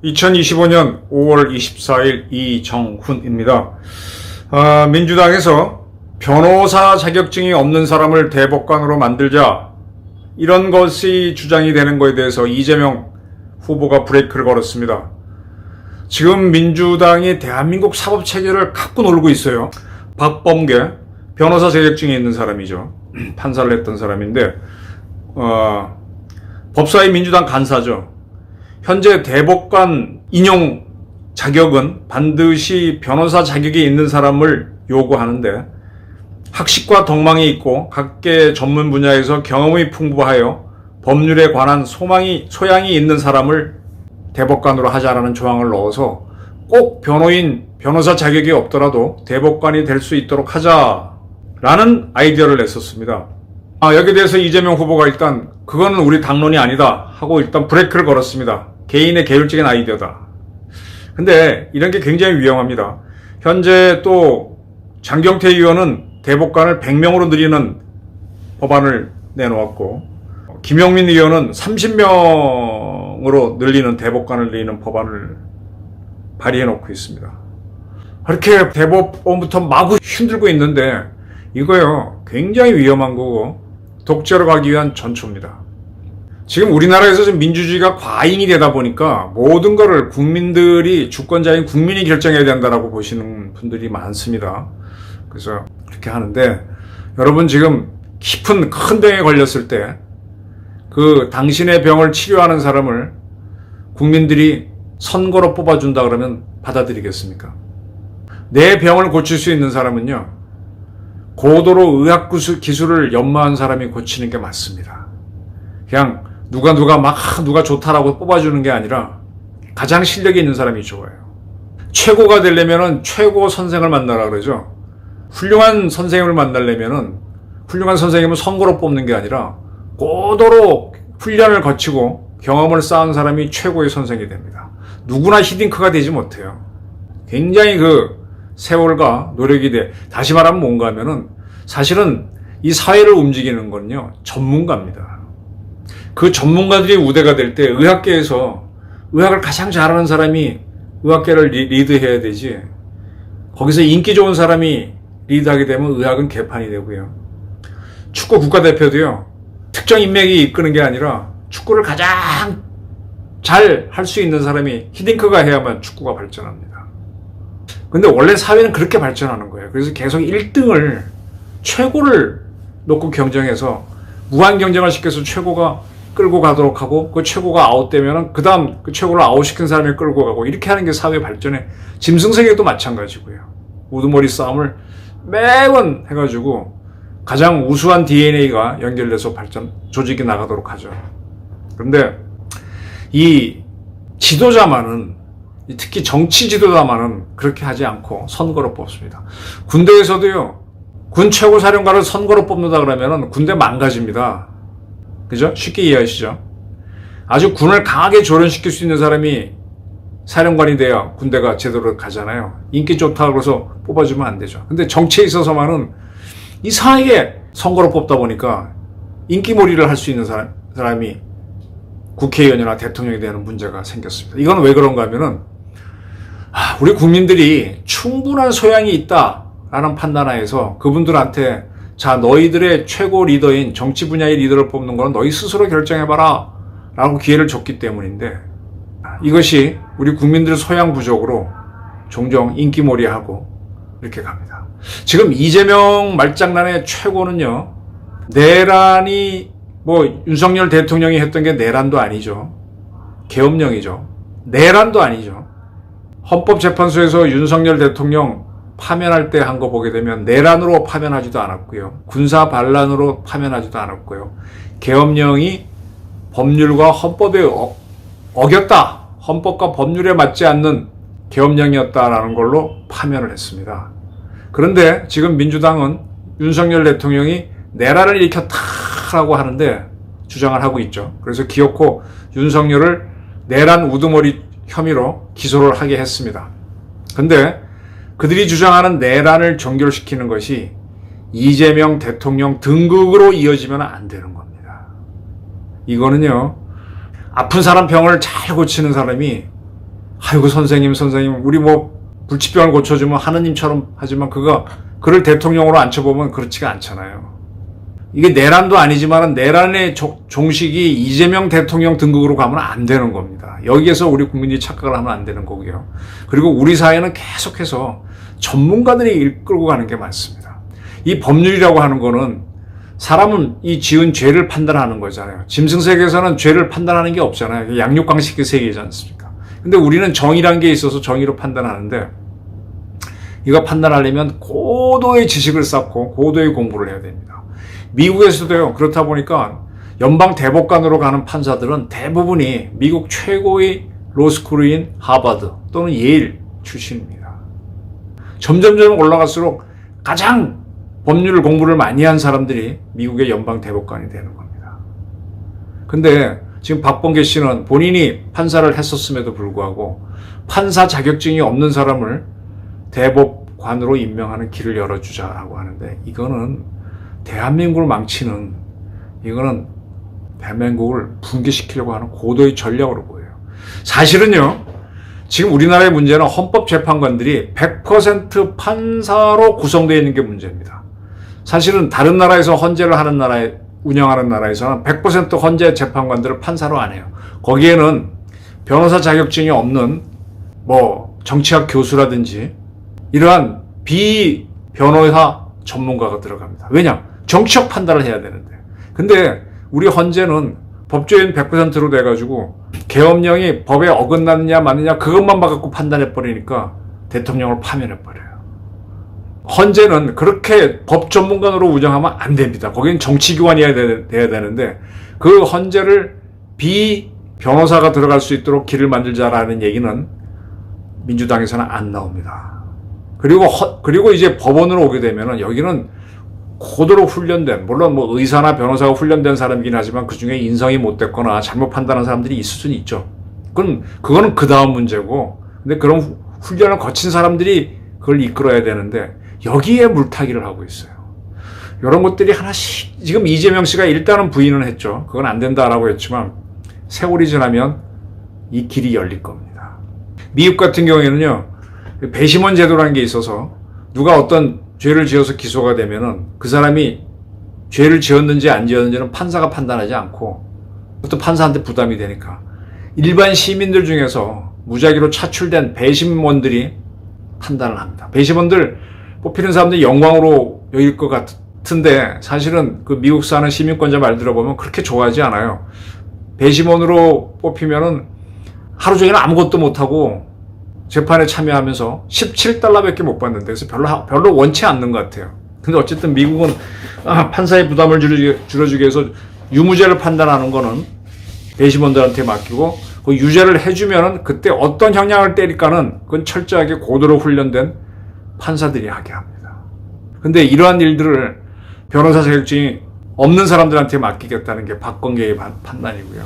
2025년 5월 24일 이정훈입니다. 민주당에서 변호사 자격증이 없는 사람을 대법관으로 만들자, 이런 것이 주장이 되는 것에 대해서 이재명 후보가 브레이크를 걸었습니다. 지금 민주당이 대한민국 사법체계를 갖고 놀고 있어요. 박범계, 변호사 자격증이 있는 사람이죠. 판사를 했던 사람인데 법사위 민주당 간사죠. 현재 대법관 인용 자격은 반드시 변호사 자격이 있는 사람을 요구하는데, 학식과 덕망이 있고 각계 전문 분야에서 경험이 풍부하여 법률에 관한 소양이 있는 사람을 대법관으로 하자라는 조항을 넣어서 꼭 변호사 자격이 없더라도 대법관이 될 수 있도록 하자라는 아이디어를 냈었습니다. 여기에 대해서 이재명 후보가 일단 그거는 우리 당론이 아니다 하고 일단 브레이크를 걸었습니다. 개인의 개율적인 아이디어다. 근데 이런 게 굉장히 위험합니다. 현재 또 장경태 의원은 대법관을 100명으로 늘리는 법안을 내놓았고, 김영민 의원은 30명으로 늘리는 대법관을 늘리는 법안을 발의해놓고 있습니다. 이렇게 대법원부터 마구 힘들고 있는데 이거요 굉장히 위험한 거고 독재로 가기 위한 전초입니다. 지금 우리나라에서 지금 민주주의가 과잉이 되다 보니까 모든 거를 국민들이, 주권자인 국민이 결정해야 된다라고 보시는 분들이 많습니다. 그래서 그렇게 하는데, 여러분 지금 깊은 큰 병에 걸렸을 때 그 당신의 병을 치료하는 사람을 국민들이 선거로 뽑아준다 그러면 받아들이겠습니까? 내 병을 고칠 수 있는 사람은요, 고도로 의학 기술을 연마한 사람이 고치는 게 맞습니다. 그냥 누가 좋다라고 뽑아주는 게 아니라 가장 실력이 있는 사람이 좋아요. 최고가 되려면은 최고 선생을 만나라 그러죠. 훌륭한 선생님을 만나려면은, 훌륭한 선생님은 선거로 뽑는 게 아니라 고도로 훈련을 거치고 경험을 쌓은 사람이 최고의 선생이 됩니다. 누구나 히딩크가 되지 못해요. 굉장히 세월과 노력이 돼. 다시 말하면 뭔가 하면은, 사실은 이 사회를 움직이는 건요, 전문가입니다. 그 전문가들이 우대가 될 때 의학계에서 의학을 가장 잘하는 사람이 의학계를 리드해야 되지, 거기서 인기 좋은 사람이 리드하게 되면 의학은 개판이 되고요. 축구 국가대표도요, 특정 인맥이 이끄는 게 아니라 축구를 가장 잘 할 수 있는 사람이 히딩크가 해야만 축구가 발전합니다. 근데 원래 사회는 그렇게 발전하는 거예요. 그래서 계속 1등을, 최고를 놓고 경쟁해서 무한 경쟁을 시켜서 최고가 끌고 가도록 하고, 그 최고가 아웃되면은 그 다음 그 최고를 아웃시킨 사람이 끌고 가고, 이렇게 하는 게 사회 발전의 짐승세계도 마찬가지고요. 우두머리 싸움을 매번 해가지고 가장 우수한 DNA가 연결돼서 조직이 나가도록 하죠. 그런데 이 지도자만은, 특히 정치 지도자만은 그렇게 하지 않고 선거로 뽑습니다. 군대에서도요, 군 최고사령관을 선거로 뽑는다 그러면은 군대 망가집니다. 그죠? 쉽게 이해하시죠? 아주 군을 강하게 조련시킬 수 있는 사람이 사령관이 돼야 군대가 제대로 가잖아요. 인기 좋다고 해서 뽑아주면 안 되죠. 근데 정치에 있어서만은 이상하게 선거로 뽑다 보니까 인기몰이를 할 수 있는 사람이 국회의원이나 대통령이 되는 문제가 생겼습니다. 이건 왜 그런가 하면은, 우리 국민들이 충분한 소양이 있다라는 판단하에서 그분들한테, 자, 너희들의 최고 리더인 정치 분야의 리더를 뽑는 건 너희 스스로 결정해봐라 라고 기회를 줬기 때문인데, 이것이 우리 국민들의 소양 부족으로 종종 인기몰이하고 이렇게 갑니다. 지금 이재명 말장난의 최고는요, 내란이, 윤석열 대통령이 했던 게 내란도 아니죠. 계엄령이죠. 내란도 아니죠. 헌법재판소에서 윤석열 대통령 파면할 때 한 거 보게 되면 내란으로 파면하지도 않았고요. 군사 반란으로 파면하지도 않았고요. 계엄령이 법률과 헌법에 어겼다, 헌법과 법률에 맞지 않는 계엄령이었다라는 걸로 파면을 했습니다. 그런데 지금 민주당은 윤석열 대통령이 내란을 일으켰다라고 하는데 주장을 하고 있죠. 그래서 기어코 윤석열을 내란 우두머리 혐의로 기소를 하게 했습니다. 근데 그들이 주장하는 내란을 종결시키는 것이 이재명 대통령 등극으로 이어지면 안 되는 겁니다. 이거는요, 아픈 사람 병을 잘 고치는 사람이 아이고 선생님 우리 뭐 불치병을 고쳐주면 하느님처럼 하지만 그를 대통령으로 앉혀보면 그렇지가 않잖아요. 이게 내란도 아니지만 내란의 종식이 이재명 대통령 등극으로 가면 안 되는 겁니다. 여기에서 우리 국민들이 착각을 하면 안 되는 거고요. 그리고 우리 사회는 계속해서 전문가들이 이끌고 가는 게 많습니다. 이 법률이라고 하는 거는 사람은 이 지은 죄를 판단하는 거잖아요. 짐승 세계에서는 죄를 판단하는 게 없잖아요. 양육강식의 세계이지 않습니까? 근데 우리는 정의란 게 있어서 정의로 판단하는데 이거 판단하려면 고도의 지식을 쌓고 고도의 공부를 해야 됩니다. 미국에서도요. 그렇다 보니까 연방 대법관으로 가는 판사들은 대부분이 미국 최고의 로스쿨인 하버드 또는 예일 출신입니다. 점점 올라갈수록 가장 법률 공부를 많이 한 사람들이 미국의 연방 대법관이 되는 겁니다. 근데 지금 박범계 씨는 본인이 판사를 했었음에도 불구하고 판사 자격증이 없는 사람을 대법관으로 임명하는 길을 열어주자라고 하는데 이거는 대한민국을 망치는, 이거는 대한민국을 붕괴시키려고 하는 고도의 전략으로 보여요. 사실은요, 지금 우리나라의 문제는 헌법재판관들이 100% 판사로 구성되어 있는 게 문제입니다. 사실은 다른 나라에서 헌재를 운영하는 나라에서는 100% 헌재 재판관들을 판사로 안 해요. 거기에는 변호사 자격증이 없는 정치학 교수라든지 이러한 비변호사 전문가가 들어갑니다. 왜냐? 정치적 판단을 해야 되는데. 근데 우리 헌재는 법조인 100%로 돼가지고 계엄령이 법에 어긋났느냐 마느냐 그것만 봐갖고 판단해버리니까 대통령을 파면해버려요. 헌재는 그렇게 법 전문관으로 운영하면 안 됩니다. 거기는 정치기관이어야 돼야 되는데 그 헌재를 비변호사가 들어갈 수 있도록 길을 만들자라는 얘기는 민주당에서는 안 나옵니다. 그리고 이제 법원으로 오게 되면은 여기는 고도로 훈련된, 물론 의사나 변호사가 훈련된 사람이긴 하지만 그 중에 인성이 못됐거나 잘못 판단한 사람들이 있을 수는 있죠. 그거는 그 다음 문제고, 근데 그런 훈련을 거친 사람들이 그걸 이끌어야 되는데 여기에 물타기를 하고 있어요. 이런 것들이 하나씩, 지금 이재명 씨가 일단은 부인은 했죠. 그건 안 된다라고 했지만 세월이 지나면 이 길이 열릴 겁니다. 미국 같은 경우에는요, 배심원 제도라는 게 있어서 누가 어떤 죄를 지어서 기소가 되면은 그 사람이 죄를 지었는지 안 지었는지는 판사가 판단하지 않고 또 판사한테 부담이 되니까 일반 시민들 중에서 무작위로 차출된 배심원들이 판단을 합니다. 배심원들 뽑히는 사람들이 영광으로 여길 것 같은데 사실은 그 미국 사는 시민권자 말 들어보면 그렇게 좋아하지 않아요. 배심원으로 뽑히면은 하루 종일 아무것도 못하고 재판에 참여하면서 $17밖에 못 받는데 그래서 별로 원치 않는 것 같아요. 근데 어쨌든 미국은 판사의 부담을 줄여주기 위해서 유무죄를 판단하는 거는 배심원들한테 맡기고 그 유죄를 해주면은 그때 어떤 형량을 때릴까는 그건 철저하게 고도로 훈련된 판사들이 하게 합니다. 근데 이러한 일들을 변호사 자격증이 없는 사람들한테 맡기겠다는 게 박범계의 판단이고요.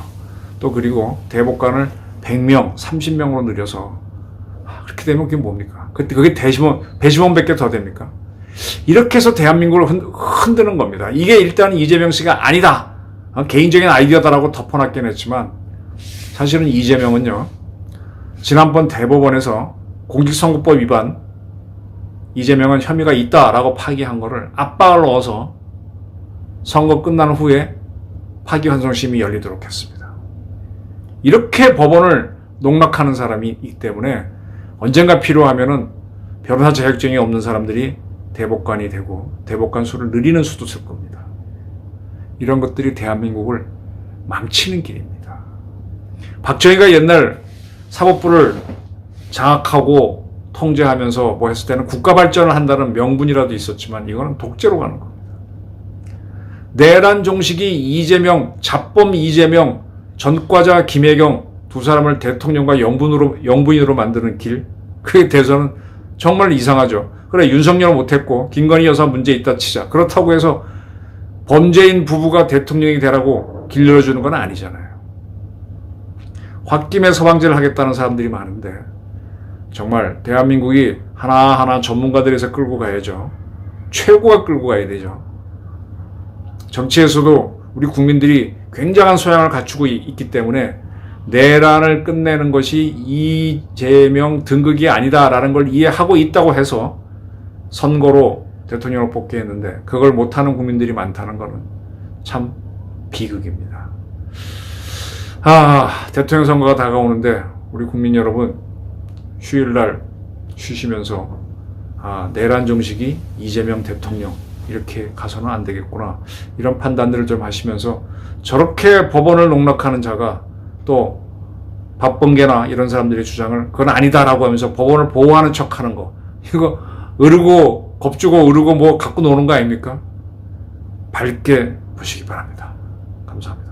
또 그리고 대법관을 100명, 30명으로 늘려서 그렇게 되면 그게 뭡니까? 그게 배심원밖에 더 됩니까? 이렇게 해서 대한민국을 흔드는 겁니다. 이게 일단 이재명 씨가 아니다. 개인적인 아이디어다라고 덮어놨긴 했지만 사실은 이재명은요, 지난번 대법원에서 공직선거법 위반 이재명은 혐의가 있다라고 파기한 거를 압박을 넣어서 선거 끝난 후에 파기환송심이 열리도록 했습니다. 이렇게 법원을 농락하는 사람이 있기 때문에 언젠가 필요하면은 변호사 자격증이 없는 사람들이 대법관이 되고 대법관 수를 늘리는 수도 쓸 겁니다. 이런 것들이 대한민국을 망치는 길입니다. 박정희가 옛날 사법부를 장악하고 통제하면서 했을 때는 국가 발전을 한다는 명분이라도 있었지만 이거는 독재로 가는 겁니다. 내란 종식이 이재명, 잡범 이재명, 전과자 김혜경 두 사람을 대통령과 영부인으로 만드는 길, 그게 대선은 정말 이상하죠. 그래, 윤석열 못했고 김건희 여사 문제 있다 치자. 그렇다고 해서 범죄인 부부가 대통령이 되라고 길 열어주는 건 아니잖아요. 홧김에 서방제를 하겠다는 사람들이 많은데 정말 대한민국이 하나하나 전문가들에서 끌고 가야죠. 최고가 끌고 가야 되죠. 정치에서도 우리 국민들이 굉장한 소양을 갖추고 있기 때문에 내란을 끝내는 것이 이재명 등극이 아니다라는 걸 이해하고 있다고 해서 선거로 대통령을 뽑게 했는데 그걸 못하는 국민들이 많다는 것은 참 비극입니다. 대통령 선거가 다가오는데 우리 국민 여러분 휴일날 쉬시면서 내란 정식이 이재명 대통령 이렇게 가서는 안 되겠구나 이런 판단들을 좀 하시면서 저렇게 법원을 농락하는 자가 또 박범계나 이런 사람들의 주장을 그건 아니다라고 하면서 법원을 보호하는 척하는 거 이거 으르고 겁주고 으르고 뭐 갖고 노는 거 아닙니까? 밝게 보시기 바랍니다. 감사합니다.